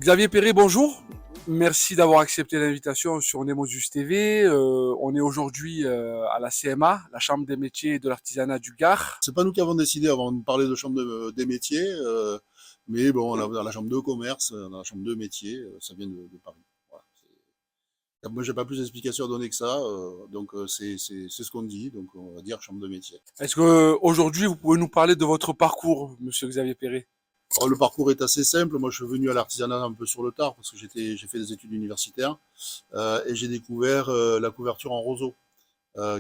Xavier Perret, bonjour. Merci d'avoir accepté l'invitation sur Nemosus TV. On est aujourd'hui à la CMA, la Chambre des métiers et de l'artisanat du Gard. C'est pas nous qui avons décidé avant de parler de chambre des métiers, mais bon, on a dans la chambre de commerce, dans la chambre de métiers, ça vient de Paris. Voilà. Moi, j'ai pas plus d'explications à donner que ça, donc c'est ce qu'on dit, donc on va dire chambre de métiers. Est-ce que aujourd'hui vous pouvez nous parler de votre parcours, Monsieur Xavier Perret? Alors, le parcours est assez simple. Moi, je suis venu à l'artisanat un peu sur le tard parce que j'ai fait des études universitaires et j'ai découvert la couverture en roseau,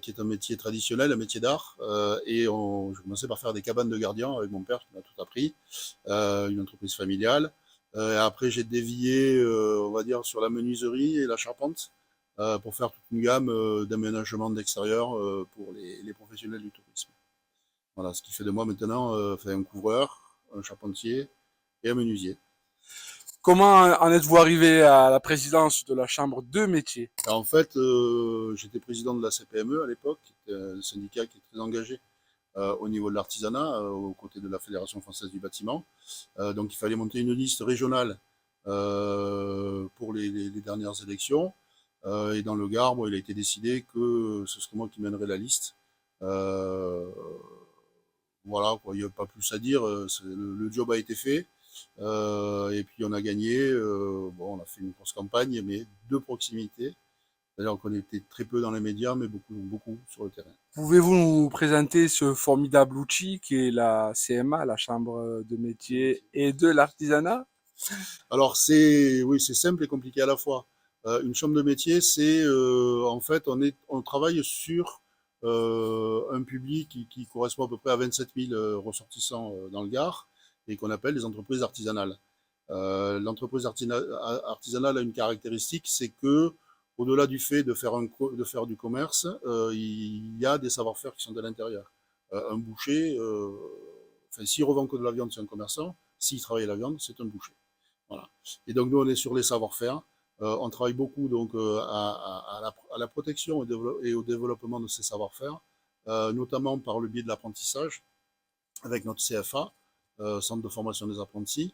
qui est un métier traditionnel, un métier d'art. J'ai commencé par faire des cabanes de gardiens avec mon père qui m'a tout appris, une entreprise familiale. Après, j'ai dévié, on va dire, sur la menuiserie et la charpente pour faire toute une gamme d'aménagements d'extérieur pour les professionnels du tourisme. Voilà, ce qui fait de moi maintenant un couvreur, un charpentier et un menuisier. Comment en êtes-vous arrivé à la présidence de la Chambre de métiers? Alors, en fait, j'étais président de la CPME à l'époque, qui était un syndicat qui est très engagé au niveau de l'artisanat, aux côtés de la Fédération française du bâtiment. Donc il fallait monter une liste régionale pour les dernières élections. Et dans le Gard, bon, il a été décidé que ce serait moi qui mènerais la liste. Euh, voilà, quoi, il n'y a pas plus à dire. Le job a été fait. Et puis on a gagné. Bon, on a fait une grosse campagne, mais de proximité. C'est-à-dire qu'on était très peu dans les médias, mais beaucoup, beaucoup sur le terrain. Pouvez-vous nous présenter ce formidable outil qui est la CMA, la Chambre de métiers et de l'artisanat? Alors oui, c'est simple et compliqué à la fois. Une chambre de métier, c'est en fait on travaille sur un public qui correspond à peu près à 27 000 ressortissants dans le Gard et qu'on appelle les entreprises artisanales. L'entreprise artisanale a une caractéristique, c'est que au-delà du fait de faire du commerce, il y a des savoir-faire qui sont à l'intérieur. Un boucher, enfin, s'il revend que de la viande, c'est un commerçant. S'il travaille la viande, c'est un boucher. Voilà. Et donc nous, on est sur les savoir-faire. On travaille beaucoup donc à la protection et au développement de ces savoir-faire, notamment par le biais de l'apprentissage avec notre CFA, Centre de formation des apprentis,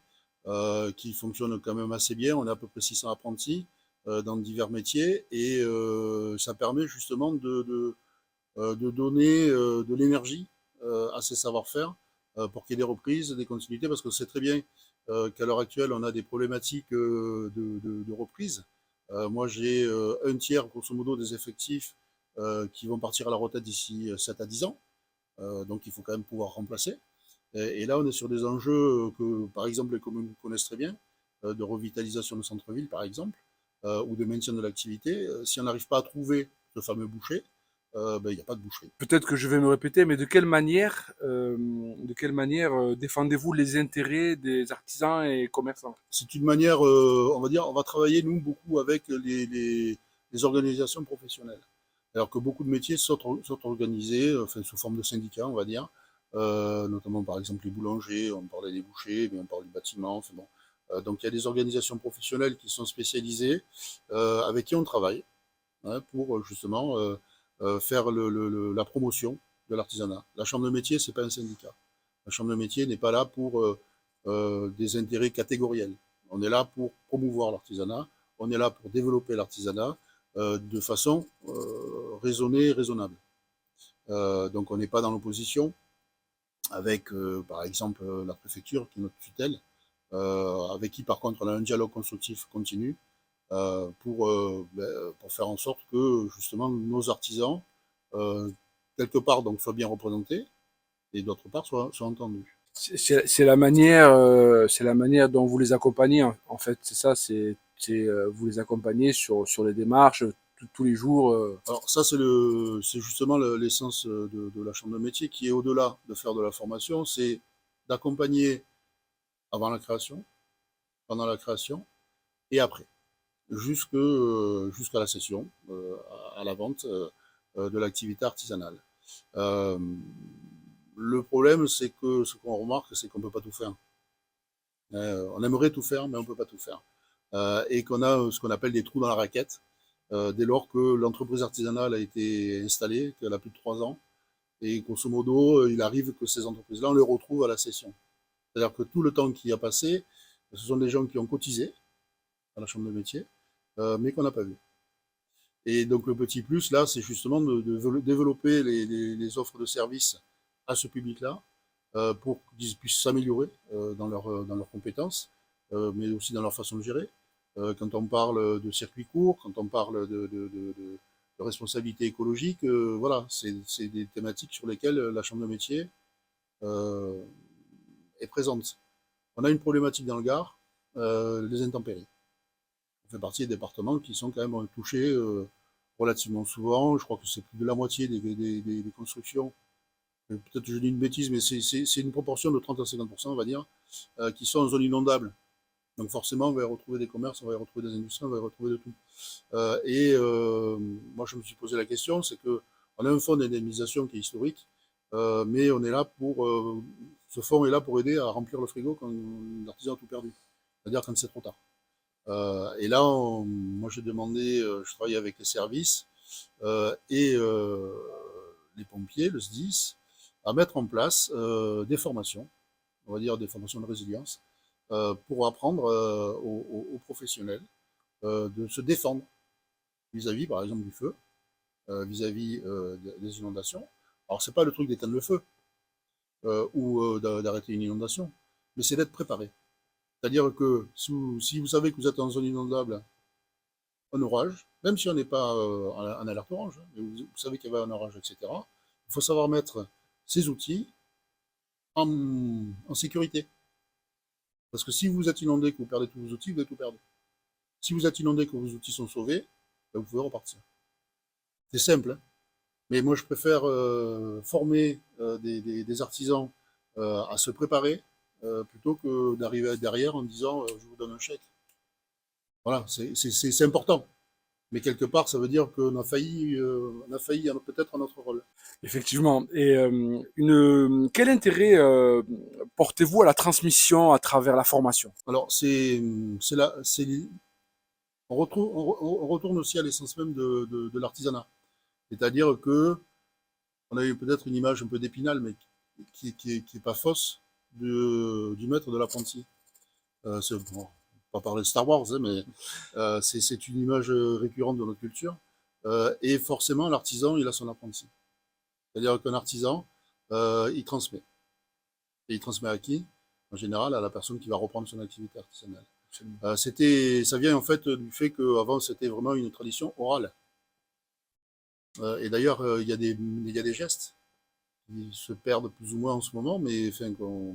qui fonctionne quand même assez bien. On a à peu près 600 apprentis dans divers métiers et ça permet justement de donner de l'énergie à ces savoir-faire pour qu'il y ait des reprises, des continuités, parce que c'est très bien qu'à l'heure actuelle, on a des problématiques de reprise. Moi, j'ai un tiers, grosso modo, des effectifs qui vont partir à la retraite d'ici 7 à 10 ans. Donc, il faut quand même pouvoir remplacer. Et là, on est sur des enjeux que, par exemple, les communes connaissent très bien, de revitalisation de centre-ville, par exemple, ou de maintien de l'activité. Si on n'arrive pas à trouver ce fameux boucher, ben, il n'y a pas de boucherie. Peut-être que je vais me répéter, mais de quelle manière défendez-vous les intérêts des artisans et commerçants? C'est une manière, on va dire, on va travailler, nous, beaucoup avec les organisations professionnelles. Alors que beaucoup de métiers sont organisés enfin, sous forme de syndicats, on va dire, notamment par exemple les boulangers, on parlait des bouchers, mais on parle du bâtiment, enfin bon. Donc il y a des organisations professionnelles qui sont spécialisées, avec qui on travaille, hein, pour justement faire la promotion de l'artisanat. La chambre de métier, c'est pas un syndicat. La chambre de métier n'est pas là pour des intérêts catégoriels. On est là pour promouvoir l'artisanat, on est là pour développer l'artisanat de façon raisonnée et raisonnable. Donc on n'est pas dans l'opposition avec, par exemple, la préfecture, qui est notre tutelle, avec qui, par contre, on a un dialogue constructif continu pour faire en sorte que, justement, nos artisans, quelque part, donc, soient bien représentés et, d'autre part, soient entendus. C'est la manière dont vous les accompagnez, en fait, c'est ça, vous les accompagnez sur les démarches tous les jours. Alors ça, c'est justement l'essence de la chambre de métier qui est au-delà de faire de la formation, c'est d'accompagner avant la création, pendant la création et après, jusqu'à la cession, à la vente de l'activité artisanale. Euh, le problème, c'est que ce qu'on remarque, c'est qu'on ne peut pas tout faire. On aimerait tout faire, mais on ne peut pas tout faire. Et qu'on a ce qu'on appelle des trous dans la raquette, dès lors que l'entreprise artisanale a été installée, qu'elle a plus de 3 ans, et grosso modo, il arrive que ces entreprises-là, on les retrouve à la cession. C'est-à-dire que tout le temps qui a passé, ce sont des gens qui ont cotisé, à la chambre de métier, mais qu'on n'a pas vu. Et donc le petit plus, là, c'est justement de développer les offres de services à ce public-là, pour qu'ils puissent s'améliorer dans leurs compétences, mais aussi dans leur façon de gérer. Quand on parle de circuits courts, quand on parle de responsabilité écologique, voilà, c'est des thématiques sur lesquelles la chambre de métier euh, est présente. On a une problématique dans le Gard, les intempéries. On fait partie des départements qui sont quand même touchés relativement souvent. Je crois que c'est plus de la moitié des constructions. Peut-être que je dis une bêtise, mais c'est une proportion de 30 à 50%, on va dire, qui sont en zone inondable. Donc forcément, on va y retrouver des commerces, on va y retrouver des industries, on va y retrouver de tout. Moi, je me suis posé la question, c'est que on a un fonds d'indemnisation qui est historique, mais on est là pour, ce fonds est là pour aider à remplir le frigo quand l'artisan a tout perdu, c'est-à-dire quand c'est trop tard. Et là, moi, j'ai demandé, je travaille avec les services les pompiers, le SDIS, à mettre en place des formations, on va dire des formations de résilience, pour apprendre aux professionnels de se défendre vis-à-vis, par exemple, du feu, vis-à-vis des inondations. Alors, c'est pas le truc d'éteindre le feu ou d'arrêter une inondation, mais c'est d'être préparé. C'est-à-dire que si vous savez que vous êtes en zone inondable, un orage, même si on n'est pas en alerte orange, mais vous savez qu'il y avait un orage, etc., il faut savoir mettre ces outils en sécurité. Parce que si vous êtes inondé, que vous perdez tous vos outils, vous avez tout perdu. Si vous êtes inondé, que vos outils sont sauvés, ben vous pouvez repartir. C'est simple, hein, mais moi je préfère former des artisans à se préparer plutôt que d'arriver derrière en disant je vous donne un chèque. Voilà, c'est important. Mais quelque part, ça veut dire qu'on a failli peut-être à notre rôle. Effectivement. Et quel intérêt portez-vous à la transmission à travers la formation? Alors, on retourne aussi à l'essence même de l'artisanat. C'est-à-dire que on a eu peut-être une image un peu d'épinal, mais qui est pas fausse du maître de l'apprenti. Bon, pas parler de Star Wars, hein, mais c'est une image récurrente de notre culture. Et forcément, l'artisan, il a son apprenti. C'est-à-dire qu'un artisan, il transmet. Et il transmet à qui? En général, à la personne qui va reprendre son activité artisanale. Ça vient en fait du fait qu'avant, c'était vraiment une tradition orale. Et d'ailleurs, il y a des gestes qui se perdent plus ou moins en ce moment, mais enfin, qu'on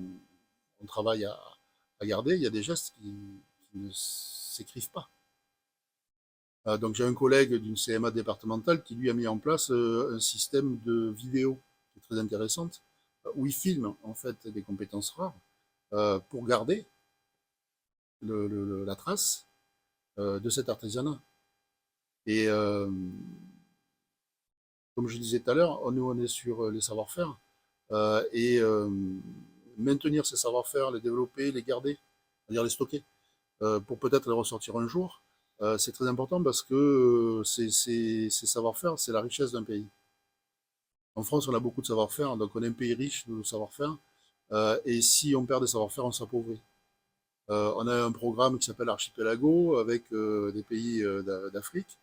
travaille à garder. Il y a des gestes qui ne s'écrivent pas. Donc j'ai un collègue d'une CMA départementale qui lui a mis en place un système de vidéo qui est très intéressante, où il filme en fait des compétences rares pour garder la trace de cet artisanat. Et comme je disais tout à l'heure, nous on est sur les savoir-faire et maintenir ces savoir-faire, les développer, les garder, c'est-à-dire les stocker pour peut-être les ressortir un jour. C'est très important parce que ces savoir-faire, c'est la richesse d'un pays. En France, on a beaucoup de savoir-faire, donc on est un pays riche de savoir-faire. Et si on perd des savoir-faire, on s'appauvrit. On a un programme qui s'appelle Archipelago avec des pays d'Afrique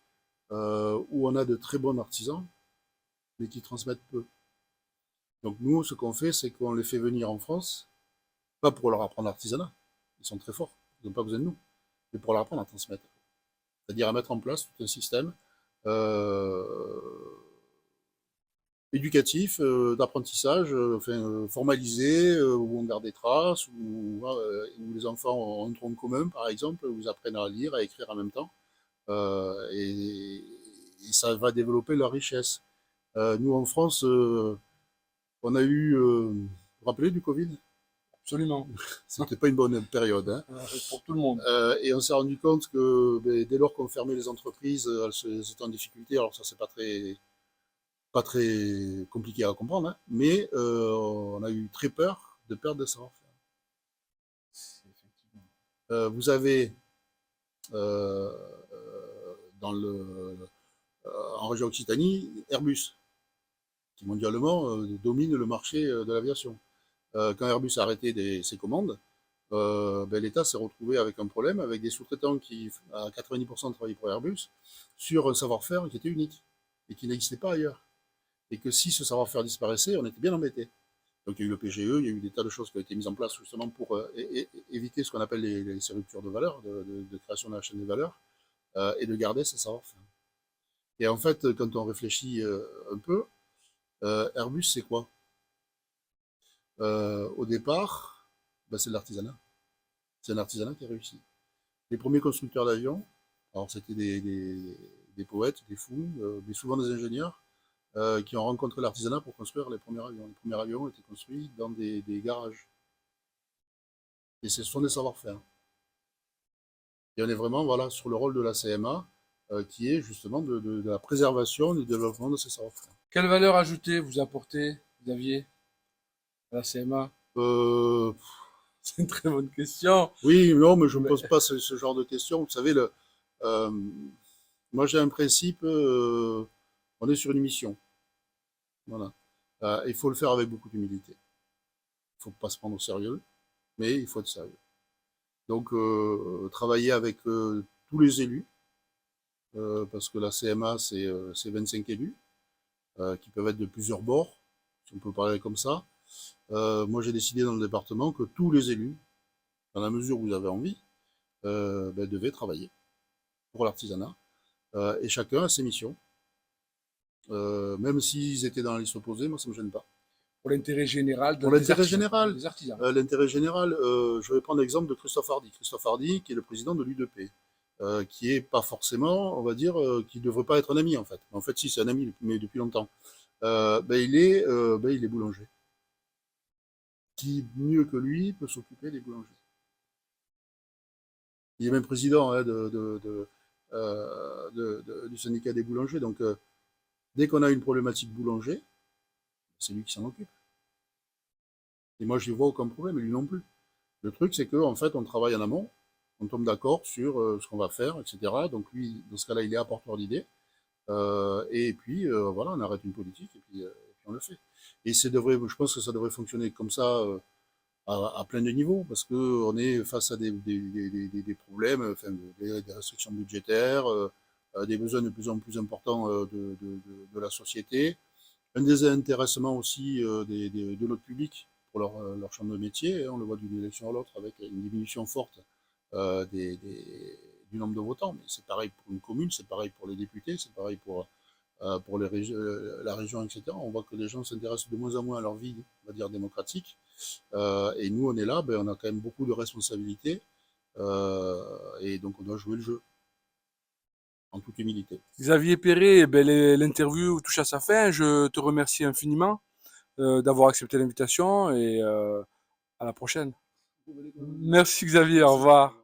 où on a de très bons artisans, mais qui transmettent peu. Donc nous, ce qu'on fait, c'est qu'on les fait venir en France, pas pour leur apprendre l'artisanat, ils sont très forts, ils n'ont pas besoin de nous, mais pour leur apprendre à transmettre. C'est-à-dire à mettre en place tout un système euh, éducatif, d'apprentissage, formalisé, où on garde des traces, où les enfants ont un tronc commun, par exemple, où ils apprennent à lire, à écrire en même temps, et ça va développer leur richesse. Nous, en France, on a eu, vous vous rappelez du Covid? Absolument. C'était pas une bonne période, hein. Pour tout le monde. Et on s'est rendu compte que dès lors qu'on fermait les entreprises, elles étaient en difficulté. Alors ça, c'est pas très compliqué à comprendre, hein, mais on a eu très peur de perdre des savoir-faire. Vous avez euh, dans en région Occitanie Airbus, qui mondialement domine le marché de l'aviation. Quand Airbus a arrêté ses commandes, l'État s'est retrouvé avec un problème, avec des sous-traitants qui, à 90% travaillaient pour Airbus, sur un savoir-faire qui était unique et qui n'existait pas ailleurs. Et que si ce savoir-faire disparaissait, on était bien embêté. Donc il y a eu le PGE, il y a eu des tas de choses qui ont été mises en place justement pour éviter ce qu'on appelle ces ruptures de valeur, de création de la chaîne des valeurs, et de garder ce savoir-faire. Et en fait, quand on réfléchit un peu, Airbus, c'est quoi? Au départ, ben, c'est de l'artisanat. C'est un artisanat qui a réussi. Les premiers constructeurs d'avions, alors c'était des poètes, des fous, mais souvent des ingénieurs, qui ont rencontré l'artisanat pour construire les premiers avions. Les premiers avions ont été construits dans des garages. Et ce sont des savoir-faire. Et on est vraiment voilà, sur le rôle de la CMA, qui est justement de la préservation et du développement de ces savoir-faire. Quelle valeur ajoutée vous apportez, Xavier, à la CMA? Euh, C'est une très bonne question. oui, non, mais je ne me pose pas ce genre de questions. Vous savez, euh, moi j'ai un principe, on est sur une mission. Voilà. Il faut le faire avec beaucoup d'humilité. Il ne faut pas se prendre au sérieux, mais il faut être sérieux. Donc, travailler avec tous les élus, parce que la CMA, c'est 25 élus, qui peuvent être de plusieurs bords, si on peut parler comme ça. Moi, j'ai décidé dans le département que tous les élus, dans la mesure où vous avez envie, devaient travailler pour l'artisanat, et chacun a ses missions. Même s'ils étaient dans la liste opposée, moi, ça ne me gêne pas. Pour l'intérêt général Pour l'intérêt général, des artisans. l'intérêt général, je vais prendre l'exemple de Christophe Hardy. Christophe Hardy, qui est le président de l'UDP, qui est pas forcément, on va dire, qui ne devrait pas être un ami en fait. En fait, si c'est un ami, mais depuis longtemps. Il est boulanger. Qui mieux que lui peut s'occuper des boulangers? Il est même président hein, du syndicat des boulangers. Donc, dès qu'on a une problématique boulanger, c'est lui qui s'en occupe. Et moi, je n'y vois aucun problème, et lui non plus. Le truc, c'est qu'en fait, on travaille en amont, on tombe d'accord sur ce qu'on va faire, etc. Donc lui, dans ce cas-là, il est apporteur d'idées. Et puis, voilà, on arrête une politique et puis on le fait. Et je pense que ça devrait fonctionner comme ça à plein de niveaux, parce qu'on est face à des problèmes, enfin, des restrictions budgétaires, des besoins de plus en plus importants de la société, un désintéressement aussi de notre public pour leur champ de métier. On le voit d'une élection à l'autre avec une diminution forte du nombre de votants. Mais c'est pareil pour une commune, c'est pareil pour les députés, c'est pareil pour la région, etc. On voit que les gens s'intéressent de moins en moins à leur vie, on va dire, démocratique. Et nous, on est là, on a quand même beaucoup de responsabilités. Et donc, on doit jouer le jeu en toute humilité. Xavier Perret, l'interview touche à sa fin. Je te remercie infiniment d'avoir accepté l'invitation et à la prochaine. Merci Xavier, au revoir.